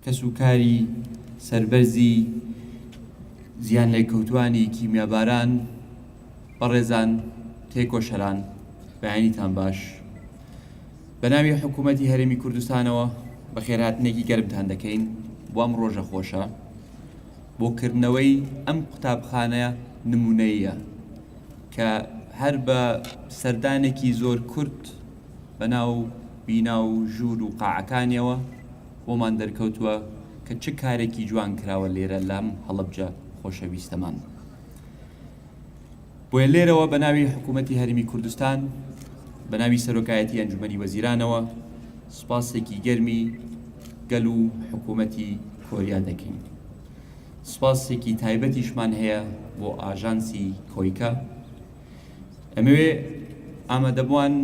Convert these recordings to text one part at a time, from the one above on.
کە سوکاری سەربەرزی زیان لێکەوتوانی کیمیاباران بەڕێزان تێکۆشەران بەیانیتان باش بە ناوی حکوومەتی هەرێمی کوردستانەوە بە خێرهاتنێکی گەرمتان دەکەین بۆ ئەم ڕۆژە خۆشە بۆ کردنەوەی ئەم قوتابخانە نمونەیە کە هەر بە سەردانێکی زۆر کورت بە ناو بینا و ژوور و قاعەکانیەوە بۆمان دەرکەوتووە کە چه کارێکی جوان کراوە لێرە لەم هەڵەبجە خۆشەویستەمان. بۆیە لێرەوە بە ناوی حکوومەتی هەرێمی کوردستان بە ناوی سەرۆکایەتی ئەنجومەنی وەزیرانەوە سوپاسێکی گەرمی گەل و حکوومەتی کۆریا دەکەین. سوپاسێکی تایبەتیشمان هەیە بۆ ئاژانسی کۆیکا. ئەمەوێ ئامادەبووان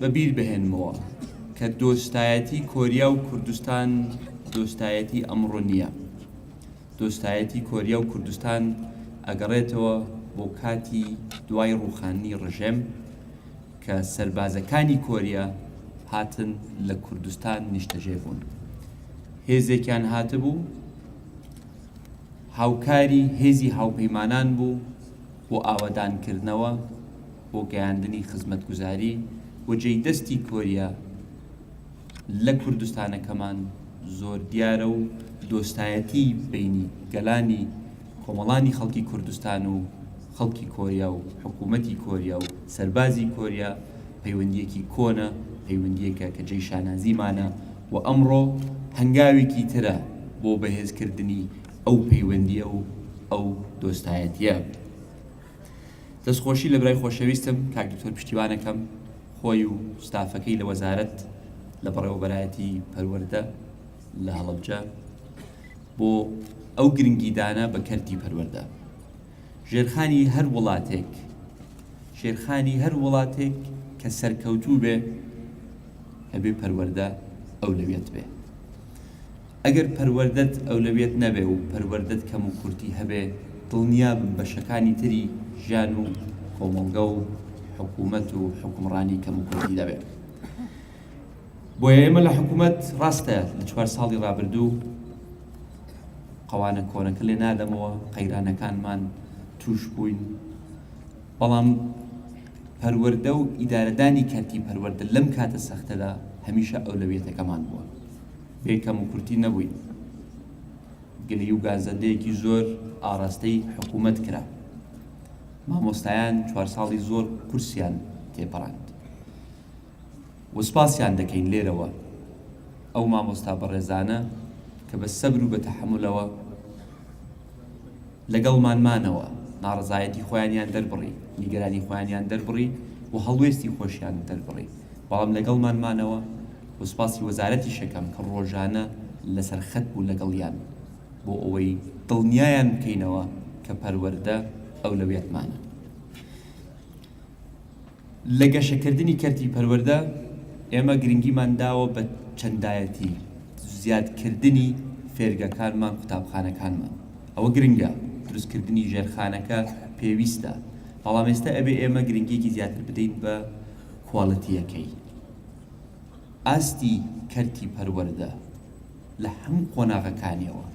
بەبیر بهێنمەوە کە دۆستایەتی کۆریا و کوردستان دۆستایەتی ئەمڕۆ نییە. دۆستایەتی کۆریا و کوردستان ئەگەڕێتەوە بۆ کاتی دوای ڕووخاندنی ڕژێم کە سەربازەکانی کۆریا هاتن لە کوردستان نیشتەجێ بوون. هێزێکیان هاتبوو هاوکاری هێزی هاوپەیمانان بوو بۆ ئاوەدانکردنەوە بۆ گەیاندنی خزمەتگوزاری و جێی دەستی کۆریا لە کوردستانەکەمان زۆر دیارە و دۆستایەتی بینی گەلانی کۆمەڵانی خەڵکی کوردستان و خەڵکی کۆریا و حکوومەتی کۆریا و سەربازی کۆریا پەیوەندیەکی کۆنە، پەیوەندیەکە کە جێی شانازیمانە و ئەمڕۆ هەنگاوێکی ترە بۆ بەهێزکردنی ئەو پەیوەندیە و ئەو دۆستایەتیە. دەستخۆشی لە برای خۆشەویستم کاک دکتۆر پشتیوانەکەم خۆی و ستافەکەی لە وەزارەت لە بەڕێوەبەرایەتی پەروەردە لە هەڵەبجە بۆ ئەو گرنگیدانە بە کەرتی پەروەردە. ژێرخانی هەر وڵاتێک کە سەرکەوتوو بێ هەبێ پەروەردە ئەولەویەت بێ. ئەگەر پەروەردەت ئەولەویەت نەبێ و پەروەردەت کەم و کورتی هەبێ دڵنیا بن بەشەکانی تری ژیان و کۆمەڵگە و حکوومەت و حکومڕانی کەم و کورتی دەبێ. بۆیە ئێمە لە حکوومەت ڕاستە لە 4 ساڵی ڕابردوو قەوانە کۆنەکە لێ نادەمەوە، قەیرانەکانمان توش بووین، بەڵام پەروەردە و ئیدارەدانی کەرتی پەروەردە لەم کاتە سەختەدا هەمیشە ئەولەویەتەکەمان بووە. بێکەم و کورتی نەبووین. گلەی و گازەندەیەکی زۆر ئاراستەی حکوومەت کرا. مامۆستایان 4 ساڵی زۆر کورسیان تێپەڕاند. وسپاسیان دەکەین لێرەوە ئەو مامۆستا بەڕێزانە کە بە سەبر و بە تەحەمولەوە لەگەڵمانمانەوە ناڕزایەتی خۆیانیان دەربڕی، نیگەرانی خۆیانیان دەربڕی و هەڵوێستی خۆشیان دەربڕی، بەڵام لەگەڵمانمانەوە وسپاسی وەزارەتی شەکەم کە ڕۆژانە لەسەر خەت بوو لەگەڵیان بۆ ئەوەی دڵنیایان بکەینەوە کە پەروەردە ئەولەویەتمانە. لە گەشەکردنی کەرتی پەروەردە ئێمە گرنگیمان داوە بە چەندایەتی زیادکردنی فێرگەکانمان، قوتابخانەکانمان. ئەوە گرنگە، دروستکردنی ژێرخانەکە پێویستە، بەڵام ئێستا ئەبێ ئێمە گرنگیەکی زیاتر بدەین بە کواڵەتیەکەی. ئاستی کەرتی پەروەردە لە هەموو قۆناغەکانیەوە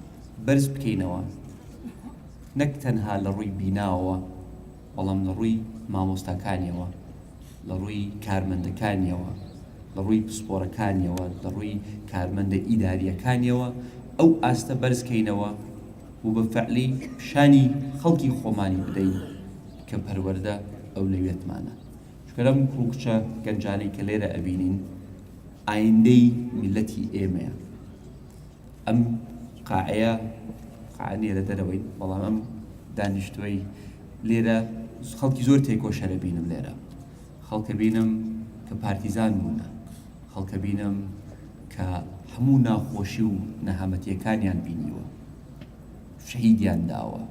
بەرز بکەینەوە، نەک تەنها لە ڕووی بیناوەوە، بەڵام لە ڕووی مامۆستاکانیەوە، لە ڕووی کارمەندەکانیەوە، لە ڕووی پسپۆرەکانیەوە، لە ڕووی کارمەندە ئیداریەکانیەوە ئەو ئاستە بەرزکەینەوە و بە فەعلی شانی خەڵکی خۆمانی بدەین کە پەروەردە ئەولەویەتمانە. چونکە لەم کوڕکچە گەنجانەی کە لێرە ئەبینین ئایندەی میلەتی ئێمەیە. ئەم قاعەیە قاعە لە دەرەوەی، بەڵام ئەم دانیشتووەی لێرە خەڵکی زۆر تێکۆشەرە بینم لێرە. خەڵکە بینم کە پارتیزان بوونە، خەڵکە بینم کە هەموو ناخۆشی و نەهامەتیەکانیان بینیوە، شەهیدیان داوە،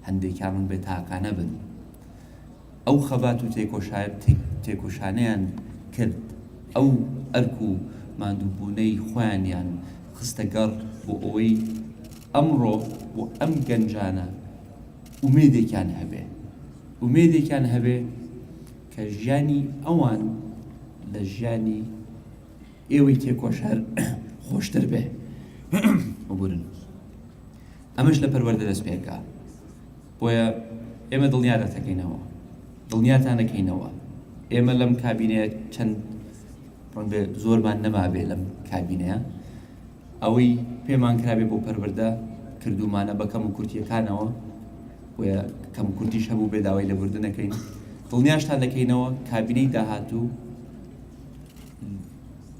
هەندێکیان من بێ تاقانە بن. ئەو خەبات و تێکۆشانەیان کرد، ئەو ئەرک و ماندووبوونەی خۆیانیان خستە گەڕ بۆ ئەوەی ئەمڕۆ بۆ ئەم گەنجانە ئومێدێکیان هەبێ کە ژیانی ئەوان لە ژیانی ئێوەی تێکۆشار خۆشتر بێ، ببورن ئەمەش لە پەروەردە دەست پێکا بۆیە ئێمە دڵنیا دەتەکەینەوە دڵنیاتان دەکەینەوە ئێمە لەم کابینەیە چەند ڕەنگە زۆرمان نەمابێ لەم کابینەیە ئەوەی پێمان کرابێ بۆ پەروەردە کردومانە بە کەم و کورتیەکانەوە بۆیە کەم و کورتیش هەبوو بێ داوای لەبوردنەکەین دڵنیاشتان دەکەینەوە کابینەی داهاتوو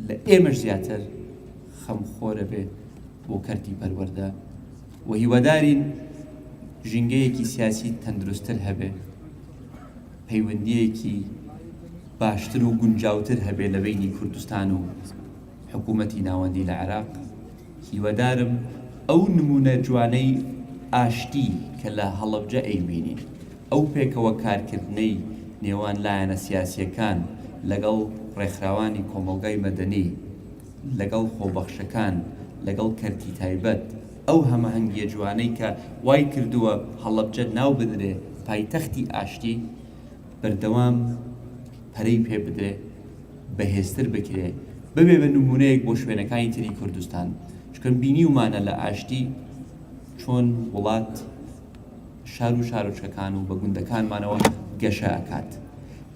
لە ئێمەش زیاتر خەمخۆرە بێ بۆ کەرتی پەروەردە و هیوادارین ژینگەیەکی سیاسی تەندروستتر هەبێ پەیوەندیەکی باشتر و گونجاوتر هەبێ لە بینی کوردستان و حکوومەتی ناوەندی لە عێراق هیوادارم ئەو نمونە جوانەی ئاشتی کە لە هەڵەبجە ئەیبینین ئەو پێکەوە کارکردنەی نێوان لایەنە سیاسیەکان لەگەڵ ڕێکخراوانی کۆمەڵگای مەدەنی لەگەڵ خۆبەخشەکان لەگەڵ کەرتی تایبەت ئەو هەماهەنگیە جوانەی کە وای کردووە هەڵەبجە ناو بدرێ پایتەختی ئاشتی بەردەوام پەرەی پێ بدرێ بەهێزتر بکرێ ببێ بە نمونەیەک بۆ شوێنەکانی تری کوردستان چکە بینی ومانە لە ئاشتی چۆن وڵات شار و شارۆچکەکان و بە گوندەکانمانەوە گەشە ئەکات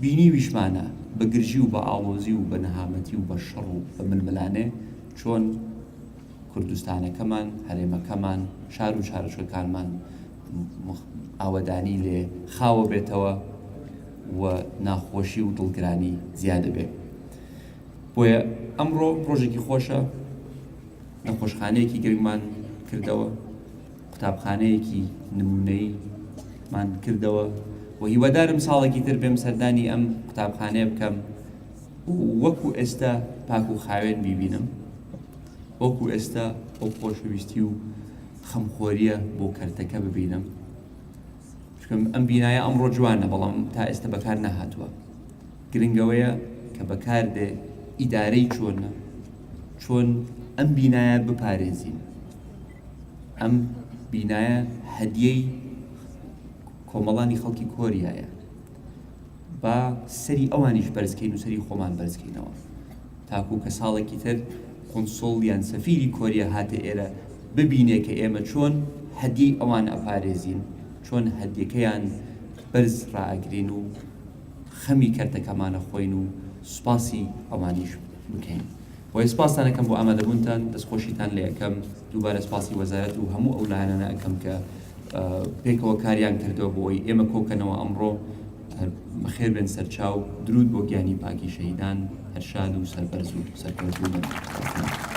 بینی ویشمانە بە گرژی و بە ئاڵۆزی و بە نەهامەتی و بە شەڕ و بە ململانێ چۆن کوردستانەکەمان هەرێمەکەمان شار و شارۆچکەکانمان ئاوەدانی لێ خاوە بێتەوە و ناخۆشی و دڵگرانی زیادە بێ بۆیە ئەمڕۆ ڕۆژێکی خۆشە نەخۆشخانەیەکی گرنگمان کردەوە قوتابخانەیەکی نمونەیمان کردەوە و هیوادارم ساڵێکی تر بێم سەردانی ئەم قوتابخانەیە بکەم وەکو ئێستا پاک و خاوێن بیبینم وەکو ئێستا ئەو خۆشەویستی و خەمخۆریە بۆ کەرتەکە ببینم چکەم ئەم بینایە ئەمڕۆ جوانە بەڵام تا ئێستا بەکار نەهاتووە گرنگەوەیە کە بەکاردێ ئیدارەی چۆنە چۆن ئەم بینایە بپارێزین ئەم بینایە هەدیەی کۆمەڵانی خەڵکی کۆریایە با سەری ئەوانیش بەرزکەین و سەری خۆمان بەرزکەینەوە تاکو کە ساڵێکی تر قۆنسۆڵ یان سەفیری کۆریا هاتە ئێرە ببینێ کە ئێمە چۆن هەدیەی ئەوان ئەپارێزین چۆن هەدیەکەیان بەرز ڕائەگرین و خەمی کەرتەکەمانە خۆین و سوپاسی ئەوانیش بکەین بۆیە سپاسان ئەەکەم بۆ ئامادەبوونتان دەستخۆشیتان لێ ئەەکەم دووبارە سپاسی وەزارەت و هەموو ئەو لایەنانە ئەەکەم کە پێکەوە کاریان کردەوە بۆی ئێمە کۆکەنەوە ئەمڕۆ بەخێر بێن سەرچاو درود بۆ گیانی پاکی شەهیدان هەرشاد و سەربەرز و سەرکەوتوو